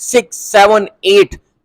6-7-8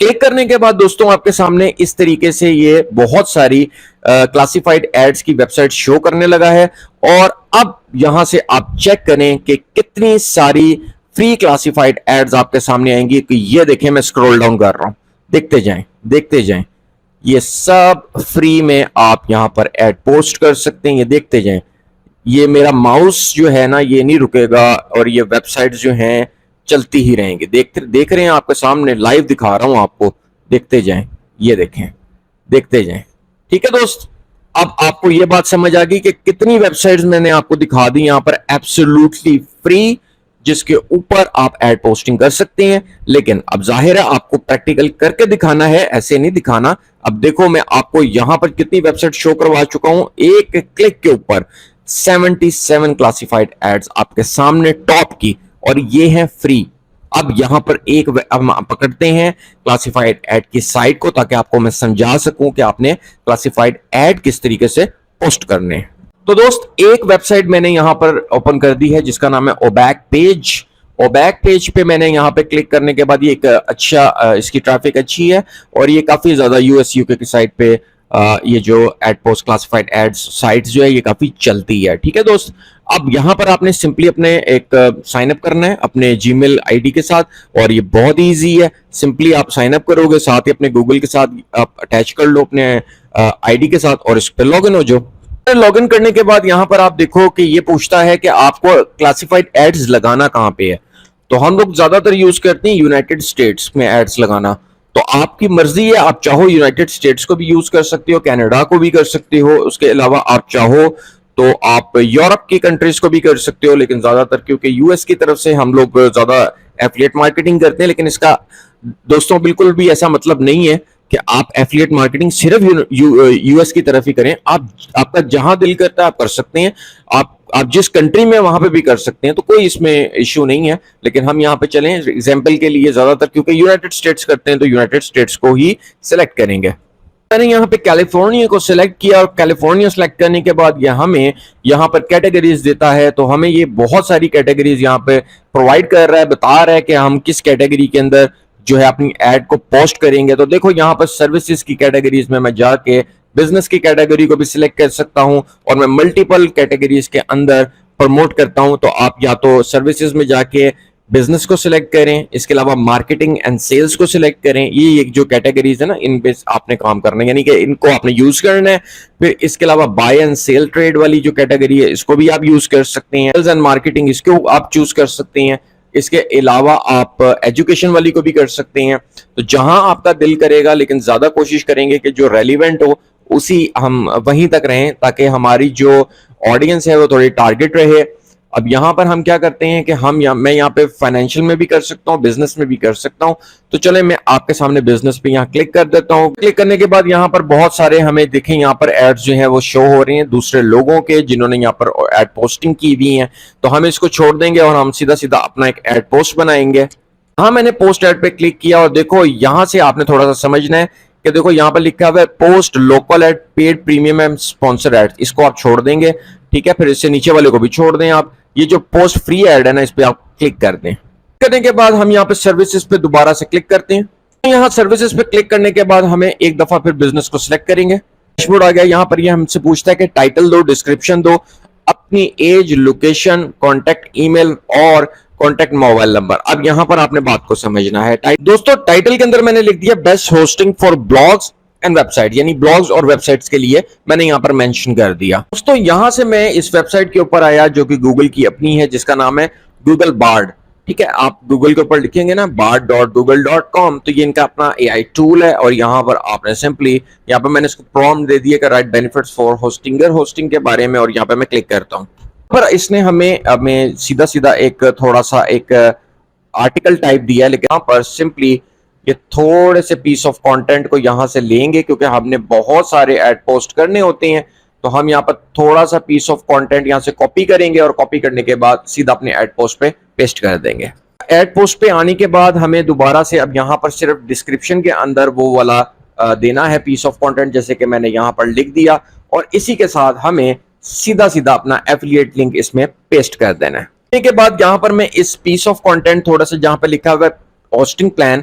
click करने के बाद दोस्तों आपके सामने इस तरीके से ये बहुत सारी क्लासिफाइड एड्स की वेबसाइट शो करने लगा है। और अब यहां से आप चेक करें कि कितनी सारी फ्री क्लासिफाइड एड्स आपके सामने आएंगी। कि ये देखें, मैं स्क्रॉल डाउन कर रहा हूं, देखते जाएं देखते जाएं, ये सब फ्री में आप यहां पर एड पोस्ट कर सकते हैं। ये देखते जाएं, ये मेरा माउस जो है ना ये नहीं रुकेगा और ये वेबसाइट जो हैं चलती ही रहेंगी। देख रहे हैं आपके सामने, लाइव दिखा रहा हूं आपको, देखते जाएं, ये देखें, देखते जाएं। ठीक है दोस्त, अब आपको ये बात समझ आ गई कि कितनी वेबसाइट्स मैंने आपको दिखा दी यहां पर एब्सोल्युटली फ्री, जिसके ऊपर आप एड पोस्टिंग कर सकते हैं। लेकिन अब जाहिर है आपको प्रैक्टिकल करके दिखाना है, ऐसे नहीं दिखाना। अब देखो मैं आपको यहां पर कितनी वेबसाइट शो करवा चुका हूं, एक क्लिक के ऊपर 77 क्लासिफाइड एड्स आपके सामने टॉप की, और ये है फ्री। अब यहां पर अब पकड़ते हैं क्लासिफाइड एड की साइट को, ताकि आपको मैं समझा सकूं कि आपने क्लासिफाइड एड किस तरीके से पोस्ट करने हैं। तो दोस्त एक वेबसाइट मैंने यहां पर ओपन कर दी है जिसका नाम है ओबैक पेज। ओबैक पेज पे मैंने यहां पे क्लिक करने के बाद ये एक अच्छा इसकी ट्रैफिक अच्छी है और ये काफी ज्यादा यूएस यूके की साइट पे ये जो ad post classified ads sites जो है ये काफी चलती है। ठीक है दोस्त, अब यहां पर आपने सिंपली अपने एक साइन अप करना है अपने जीमेल आईडी के साथ, और ये बहुत इजी है। सिंपली आप साइन अप करोगे, साथ ही अपने गूगल के साथ आप अटैच कर लो अपने आईडी के साथ, और इस पर लॉग इन हो जाओ। लॉग इन करने के बाद यहां पर आप देखो कि ये पूछता है कि आपको क्लासिफाइड एड्स लगाना कहां पे है। तो हम लोग ज्यादातर यूज करते हैं यूनाइटेड स्टेट्स में एड्स लगाना। तो आपकी मर्जी है, आप चाहो यूनाइटेड स्टेट्स को भी यूज कर सकते हो, कनाडा को भी कर सकते हो, उसके अलावा आप चाहो तो आप यूरोप की कंट्रीज को भी कर सकते हो। लेकिन ज्यादातर क्योंकि यूएस की तरफ से हम लोग ज्यादा एफिलिएट मार्केटिंग करते हैं, लेकिन इसका दोस्तों बिल्कुल भी ऐसा मतलब नहीं है कि आप एफिलिएट मार्केटिंग सिर्फ यूएस की तरफ ही करें। आपका जहां दिल करता है आप कर सकते हैं, आप जिस कंट्री में वहां पे भी कर सकते हैं, तो कोई इसमें इश्यू नहीं है। लेकिन हम यहाँ पे चलें एग्जांपल के लिए, ज्यादातर क्योंकि यूनाइटेड स्टेट्स करते हैं तो यूनाइटेड स्टेट्स को ही सिलेक्ट करेंगे। मैंने यहाँ पे कैलिफोर्निया को सिलेक्ट किया, और कैलिफोर्निया सिलेक्ट करने के बाद ये हमें यहाँ पर कैटेगरीज देता है। तो हमें ये बहुत सारी कैटेगरीज यहाँ पे प्रोवाइड कर रहा है, बता रहा है कि हम किस कैटेगरी के अंदर जो है अपनी एड को पोस्ट करेंगे। तो देखो यहाँ पर सर्विसेज की कैटेगरीज में मैं जाके बिजनेस की कैटेगरी को भी सिलेक्ट कर सकता हूं, और मैं मल्टीपल कैटेगरीज के अंदर प्रमोट करता हूं। तो आप या तो सर्विसेज में जाके बिजनेस को सिलेक्ट करें, इसके अलावा मार्केटिंग एंड सेल्स को सिलेक्ट करें। ये जो कैटेगरीज है ना, इन पे आपने काम करना है, यानी कि इनको आपने यूज करना है। फिर इसके अलावा बाय एंड सेल ट्रेड वाली जो कैटेगरी है, इसको भी आप यूज कर सकते हैं। सेल्स एंड मार्केटिंग, इसको आप चूज कर सकते हैं। इसके अलावा आप एजुकेशन वाली को भी कर सकते हैं। तो जहां आपका दिल करेगा, लेकिन ज्यादा कोशिश करेंगे कि जो रेलिवेंट हो उसी हम वहीं तक रहें, ताकि हमारी जो ऑडियंस है वो थोड़ी टारगेट रहे। अब यहां पर हम क्या करते हैं कि मैं यहाँ पे फाइनेंशियल में भी कर सकता हूँ, बिजनेस में भी कर सकता हूँ। तो चले मैं आपके सामने बिजनेस पे यहाँ क्लिक कर देता हूँ। क्लिक करने के बाद यहाँ पर बहुत सारे हमें देखें यहाँ पर एड्स जो है वो शो हो रही हैं दूसरे लोगों के, जिन्होंने यहाँ पर एड पोस्टिंग की हुई है। तो हम इसको छोड़ देंगे और हम सीधा सीधा अपना एक एड पोस्ट बनाएंगे। हाँ, मैंने पोस्ट एड पे क्लिक किया, और देखो यहाँ से आपने थोड़ा सा समझना है कि देखो यहाँ पर लिखा हुआ है post local ad, paid premium and sponsor ad, इसको आप छोड़ देंगे। ठीक है, फिर इससे नीचे वाले को भी छोड़ दें आप। ये जो पोस्ट फ्री एड है ना, इस पे आप क्लिक कर दें। करने के बाद हम यहाँ पे सर्विसेज पे दोबारा से क्लिक करते हैं। यहाँ सर्विसेज पे क्लिक करने के बाद हमें एक दफा फिर बिजनेस को सिलेक्ट करेंगे। डैशबोर्ड आ गया। यहाँ पर ये हमसे पूछता है कि टाइटल दो, डिस्क्रिप्शन दो, अपनी एज, लोकेशन, कॉन्टेक्ट ईमेल और कॉन्टेक्ट मोबाइल नंबर। अब यहां पर आपने बात को समझना है। दोस्तों टाइटल के अंदर मैंने लिख दिया best hosting for blogs and website, यानी ब्लॉग्स और वेबसाइट्स के लिए मैंने यहां पर मेंशन कर दिया। दोस्तों यहां से मैं इस वेबसाइट के ऊपर आया जो कि गूगल की अपनी है, जिसका नाम है गूगल बार्ड। ठीक है, आप गूगल के ऊपर लिखेंगे ना bard.google.com, तो ये इनका अपना AI टूल है। और यहाँ पर आपने सिंपली यहाँ पर मैंने इसको प्रॉम्प्ट दे दिया कि right benefits for Hostinger, hosting के बारे में, और यहाँ पे मैं क्लिक करता हूँ। पर इसने हमें सीधा सीधा एक थोड़ा सा एक आर्टिकल टाइप दिया है, लेकिन यहाँ पर सिंपली ये थोड़े से पीस ऑफ कंटेंट को यहाँ से लेंगे, क्योंकि हमने बहुत सारे एड पोस्ट करने होते हैं। तो हम यहाँ पर थोड़ा सा पीस ऑफ कंटेंट यहाँ से कॉपी करेंगे, और कॉपी करने के बाद सीधा अपने एड पोस्ट पे पेस्ट कर देंगे। एड पोस्ट पे आने के बाद हमें दोबारा से अब यहाँ पर सिर्फ डिस्क्रिप्शन के अंदर वो वाला देना है पीस ऑफ कंटेंट, जैसे कि मैंने यहाँ पर लिख दिया, और इसी के साथ हमें सीधा सीधा अपना एफिलिएट लिंक इसमें पेस्ट कर देना है। इसके बाद यहाँ पर मैं इस पीस ऑफ कंटेंट थोड़ा सा जहाँ पे लिखा हुआ है होस्टिंग प्लान,